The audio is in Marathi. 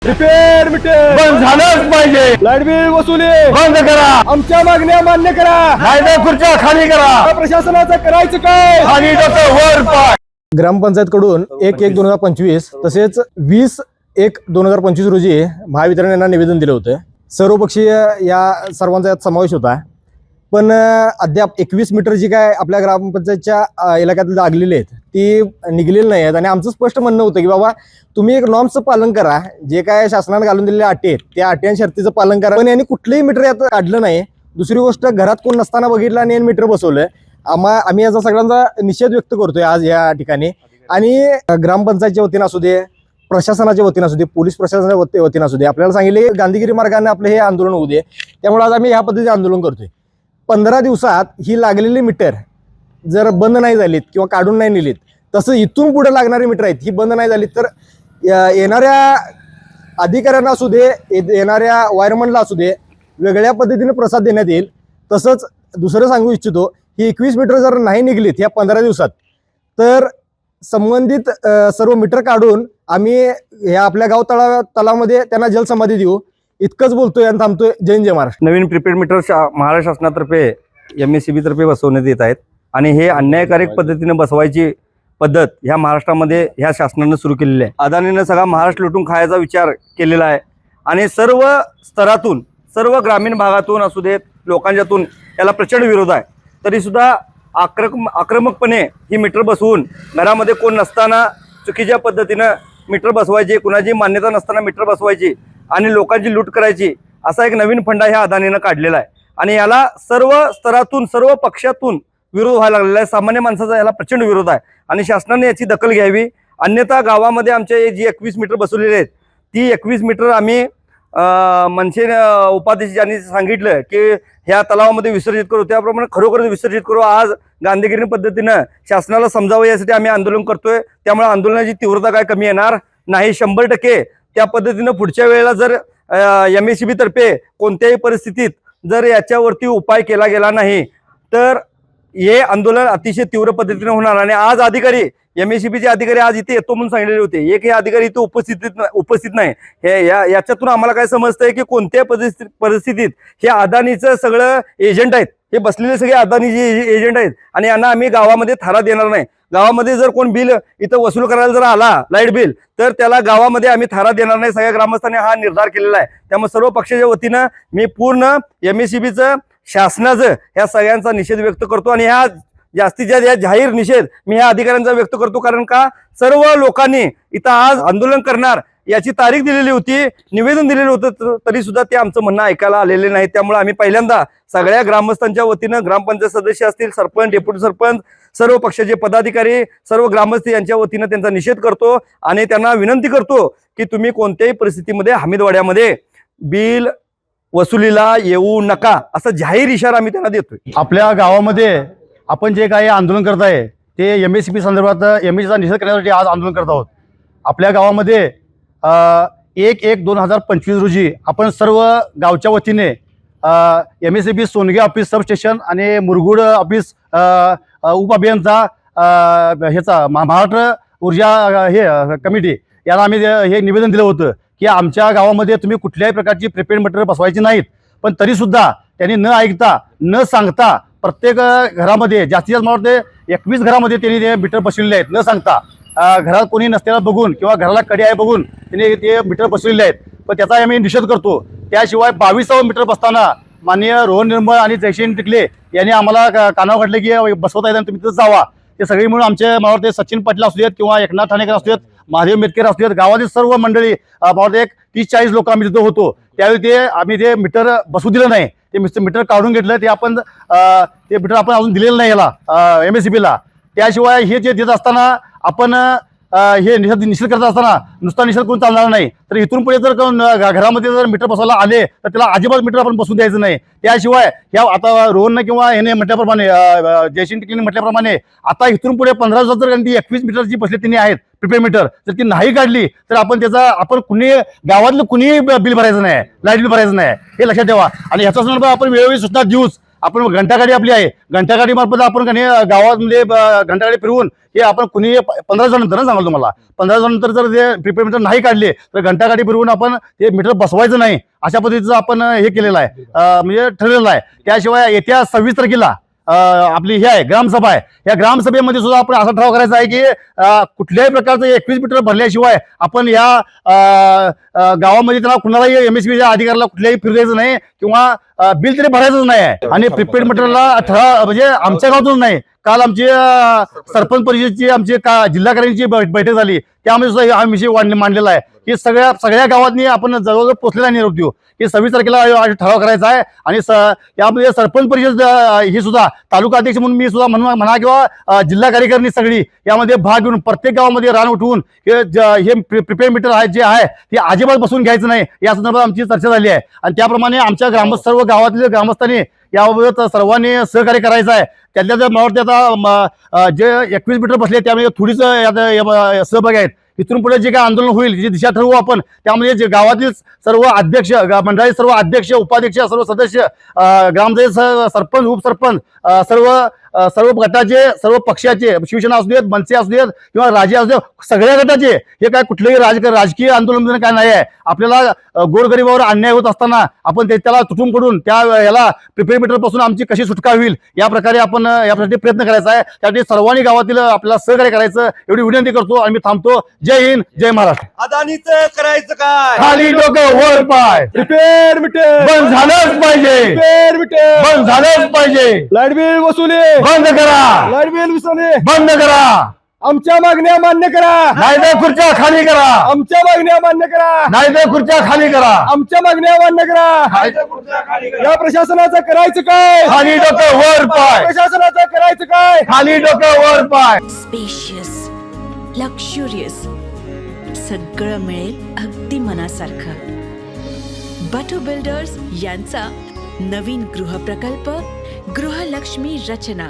रिपेअर मीटर बंद झालंच पाहिजे. लाईट बिल वसुली बंद करा. आमच्या मागण्या मान्य करा. नाहीतर खुर्च्या खाली करा. प्रशासनाचं करायचं काय? खाली डोकं वर पाय. ग्रामपंचायत कडून 1/1/2025 तसेच 20/1/2025 रोजी महावितरण यांना निवेदन दिलं होतं. सर्वपक्षीय या सर्वांचा यात समावेश होता. पण अद्याप 21 मीटर जी काय आपल्या ग्रामपंचायतच्या इलाक्यात लागलेली आहेत ती निघलेली नाही आहेत. आणि आमचं स्पष्ट म्हणणं होतं की बाबा तुम्ही एक नॉर्मचं पालन करा. जे काय शासनाने घालून दिलेल्या अटी आहेत त्या अटी आणि शर्तीचं पालन करा. पण यांनी कुठलंही मीटर यात काढलं नाही. दुसरी गोष्ट, घरात कोण नसताना बघितलं आणि मीटर बसवलं. आम्ही याचा सगळ्यांचा निषेध व्यक्त करतोय आज या ठिकाणी. आणि ग्रामपंचायतच्या वतीनं असू दे, प्रशासनाच्या वतीनं असू दे, पोलीस प्रशासनाच्या वतीनं असू दे, आपल्याला सांगितले गांधीगिरी मार्गाने आपलं हे आंदोलन होऊ दे. त्यामुळे आज आम्ही ह्या पद्धतीने आंदोलन करतोय. 15 दिवसात ही लागलेली मीटर जर बंद नाही झालीत किंवा काढून नाही नेलीत, तसं इथून पुढे लागणारी मीटर आहेत ही बंद नाही झालीत तर येणाऱ्या अधिकाऱ्यांना असू दे, येणाऱ्या वायरमनला असू दे, वेगळ्या पद्धतीने प्रसाद देण्यात येईल. तसंच दुसरं सांगू इच्छितो ही 21 मीटर जर नाही निघलीत ह्या 15 दिवसात तर संबंधित सर्व मीटर काढून आम्ही ह्या आपल्या गाव तलावामध्ये त्यांना जलसमाधी देऊ. इतकंच बोलतोय आणि थांबतोय. जय जय महाराष्ट्र. नवीन प्रीपेड मीटर महाराष्ट्र शासनातर्फे MSCB तर्फे बसवण्यात येत आहेत. आणि हे अन्यायकारक पद्धतीने बसवायची पद्धत ह्या महाराष्ट्रामध्ये ह्या शासनानं सुरू केलेली आहे. अदानीनं सगळा महाराष्ट्र लुटून खायचा विचार केलेला आहे. आणि सर्व स्तरातून, सर्व ग्रामीण भागातून असू देत, लोकांच्यातून याला प्रचंड विरोध आहे. तरीसुद्धा आक्रमकपणे ही मीटर बसवून घरामध्ये कोण नसताना चुकीच्या पद्धतीनं मीटर बसवायची, कुणाची मान्यता नसताना मीटर बसवायची आणि लोकांची लूट करायची, असा एक नवीन फंडा ह्या अदानीनं काढलेला आहे. आणि याला सर्व स्तरातून, सर्व पक्षातून विरोध व्हायला लागलेला आहे. सामान्य माणसाचा याला प्रचंड विरोध आहे आणि शासनाने याची दखल घ्यावी. अन्यथा गावामध्ये आमचे जी 21 मीटर बसवलेली आहेत ती 21 मीटर आम्ही मनसे उपाध्यक्ष यांनी सांगितलं की ह्या तलावामध्ये विसर्जित करू, त्याप्रमाणे खरोखर विसर्जित करू. आज गांधीगिरी पद्धतीनं शासनाला समजावं यासाठी आम्ही आंदोलन करतोय. त्यामुळे आंदोलनाची तीव्रता काय कमी येणार नाही. 100% त्या पद्धतीनं पुढच्या वेळेला जर MSCB तर्फे कोणत्याही परिस्थितीत जर याच्यावरती उपाय केला गेला नाही तर हे आंदोलन अतिशय तीव्र पद्धतीने होणार. आणि आज अधिकारी, MSCBचे अधिकारी आज इथे येतो म्हणून सांगितलेले होते. एकही अधिकारी इथे उपस्थित नाही. हे याच्यातून आम्हाला काय समजतंय की कोणत्या परिस्थितीत हे अदानीचं सगळं एजंट आहेत, हे बसलेले सगळे अदानीचे एजंट आहेत. आणि यांना आम्ही गावामध्ये थारा देणार नाही. गावामध्ये जर कोण बिल इथं वसूल करायला जर आला, लाईट बिल, तर त्याला गावामध्ये आम्ही थारा देणार नाही. सगळ्या ग्रामस्थांनी हा निर्धार केलेला आहे. त्यामुळे सर्व पक्षाच्या वतीनं मी पूर्ण MSCBचं, शासनाचं ह्या सगळ्यांचा निषेध व्यक्त करतो. आणि ह्या जास्तीत जास्त जाहीर निषेध मी ह्या अधिकाऱ्यांचा व्यक्त करतो. कारण का सर्व लोकांनी इथं आज आंदोलन करणार याची तारीख दिलेली होती, निवेदन दिलेलं होतं, तरी सुद्धा ते आमचं म्हणणं ऐकायला आलेले नाही. त्यामुळे आम्ही पहिल्यांदा सगळ्या ग्रामस्थांच्या वतीनं, ग्रामपंचायत सदस्य असतील, सरपंच, डेप्युटी सरपंच, सर्व पक्षाचे पदाधिकारी, सर्व ग्रामस्थ यांच्या वतीनं त्यांचा निषेध करतो. आणि त्यांना विनंती करतो की तुम्ही कोणत्याही परिस्थितीमध्ये हमीदवाड्यामध्ये बिल वसुलीला येऊ नका, असा जाहीर इशारा आम्ही त्यांना देतोय. आपल्या गावामध्ये आपण जे काही आंदोलन करत आहे ते MSCB संदर्भात MSCBचा निषेध करण्यासाठी आज आंदोलन करत आहोत. आपल्या गावामध्ये 1/1/2025 रोजी आपण सर्व गावच्या वतीने MSCB सोनगे ऑफिस सबस्टेशन आणि मुरगुड ऑफिस उपअभियंता ह्याचा महाराष्ट्र ऊर्जा कमिटी याला आम्ही हे निवेदन दिलं होतं की आमच्या गावामध्ये तुम्ही कुठल्याही प्रकारची प्रीपेड मीटर बसवायची नाहीत. पण तरीसुद्धा त्यांनी न ऐकता, न सांगता प्रत्येक घरामध्ये, जास्तीत जास्त मला वाटते 21 घरामध्ये त्यांनी ते मीटर बसवलेले आहेत. न सांगता घरात कोणी नसल्याला बघून किंवा घराला कडी आहे बघून त्यांनी ते मीटर बसवलेले आहेत. पण त्याचा आम्ही निषेध करतो. त्याशिवाय 22वा मीटर बसताना माननीय रोहन निर्मळ आणि जयसिंग टिकले यांनी आम्हाला कानावर घातले की बसवता येतात, तुम्ही तिथं जावा. ते सगळी म्हणून आमचे मला वाटते सचिन पाटील असू देत किंवा एकनाथ ठाणेकर असू देत, महादेव मेटकर असू देत, गावातील सर्व मंडळी मला वाटते 30-40 लोक आम्ही तिथं होतो. त्यावेळी आम्ही ते मीटर बसू दिलं नाही. ते मीटर काढून घेतलं. ते मीटर आपण अजून दिलेलं नाही याला MSCBला. त्याशिवाय हे जे देत असताना आपण हे निषेध करत असताना नुसता निषेध करून चालणार नाही. तर इथून पुढे जर घरामध्ये जर मीटर बसवायला आले तर त्याला अजिबात मीटर आपण बसून द्यायचं नाही. त्याशिवाय ह्या आता रोहननं किंवा ह्याने म्हटल्याप्रमाणे, जयसिंग टिकलीने म्हटल्याप्रमाणे आता इथून पुढे 15 दिवसात जर ती 21 मीटर जी बसली त्यांनी आहेत प्रीपेड मीटर, जर ती नाही काढली तर आपण कुणी गावातलं कुणीही बिल भरायचं नाही, लाईट बिल भरायचं नाही, हे लक्षात ठेवा. आणि ह्याचा संदर्भात आपण वेळोवेळी सूचना देऊच. आपण घंटागाडी आपली आहे, घंटागाडी मार्फत आपण कधी गावामध्ये घंटागाडी फिरवून हे आपण कुणी 15 दिवसानंतर सांगाल तुम्हाला 15 दिवसानंतर जर ते प्रिपेड मीटर नाही काढले तर घंटागाडी फिरवून आपण ते मीटर बसवायचं नाही अशा पद्धतीचं आपण हे केलेलं आहे, म्हणजे ठरलेलं आहे. त्याशिवाय येत्या 26 तारखेला आपली हे आहे ग्रामसभा आहे, या ग्रामसभेमध्ये सुद्धा आपण असा ठराव करायचा आहे की कुठल्याही प्रकारचं 21 मीटर भरल्याशिवाय आपण या गावामध्ये त्यांना कुणालाही MSBच्या अधिकाऱ्याला कुठल्याही फिरवायचं नाही किंवा बिल तरी भरायचंच नाही आहे. आणि प्रिपेड मीटरला ठराव म्हणजे आमच्या गावातून नाही, काल आमची सरपंच परिषदेची आमची जिल्हाधिकाऱ्यांची बैठक झाली, त्यामध्ये सुद्धा हा विषय मांडलेला आहे की सगळ्या गावांनी आपण जवळजवळ पोहोचलेला निरोप देऊ की 26 तारखेला ठराव करायचा आहे. आणि यामध्ये सरपंच परिषद ही सुद्धा तालुका अध्यक्ष म्हणून मी सुद्धा म्हणा किंवा जिल्हा कार्यकारिणी सगळी यामध्ये भाग घेऊन प्रत्येक गावामध्ये रान उठवून हे प्रिपेड मीटर आहे जे आहे ते अजिबात बसून घ्यायचं नाही या संदर्भात आमची चर्चा झाली आहे. आणि त्याप्रमाणे आमच्या सर्व गावातील ग्रामस्थांनी याबाबत सर्वांनी सहकार्य करायचं आहे. त्यातल्या जर मला वाटतं आता जे 21 मीटर बसले त्यामध्ये थोडीच सहभागी आहेत. इथून पुढे जे काही आंदोलन होईल जी दिशा ठरवू आपण, त्यामध्ये जे गावातील सर्व अध्यक्ष मंडळाचे सर्व अध्यक्ष उपाध्यक्ष सर्व सदस्य ग्रामपंचायत सरपंच उपसरपंच सर्व गटाचे सर्व पक्षाचे शिवसेना असू देत मनसे असू देत किंवा राजे असू देत सगळ्या गटाचे हे काय कुठलेही राजकीय आंदोलन काय नाही आहे. आपल्याला गोरगरिबावर अन्याय होत असताना आपण त्याला तुटून पडून त्या याला प्रिपेड मीटर पासून आमची कशी सुटका होईल या प्रकारे आपण यासाठी प्रयत्न करायचा आहे. त्यासाठी सर्वांनी गावातील आपल्याला सहकार्य करायचं एवढी विनंती करतो आणि मी थांबतो. जय हिंद जय महाराष्ट्र. अदानीचं करायचं काय, खाली डोकं वर पाय, प्रिपेड मीटर बंद झालंच पाहिजे, प्रिपेड मीटर बंद झालंच पाहिजे, लाईट बिल वसुली बंद करा, लाईट बिल वसुली बंद करा, आमच्या मागण्या मान्य करा, नाहीतर खुर्च्या खाली करा, आमच्या मागण्या मान्य करा, नाहीतर खुर्च्या खाली करा, आमच्या मागण्या मान्य करा. या प्रशासनाचं करायचं काय, खाली डोकं वर पाय, प्रशासनाचं करायचं काय. खाली डोकं वर पाय. स्पेशियस, लक्झुरियस, सगळं मिळेल अगदी मनासारखं. बटू बिल्डर्स यांचा नवीन गृहप्रकल्प गृहलक्ष्मी रचना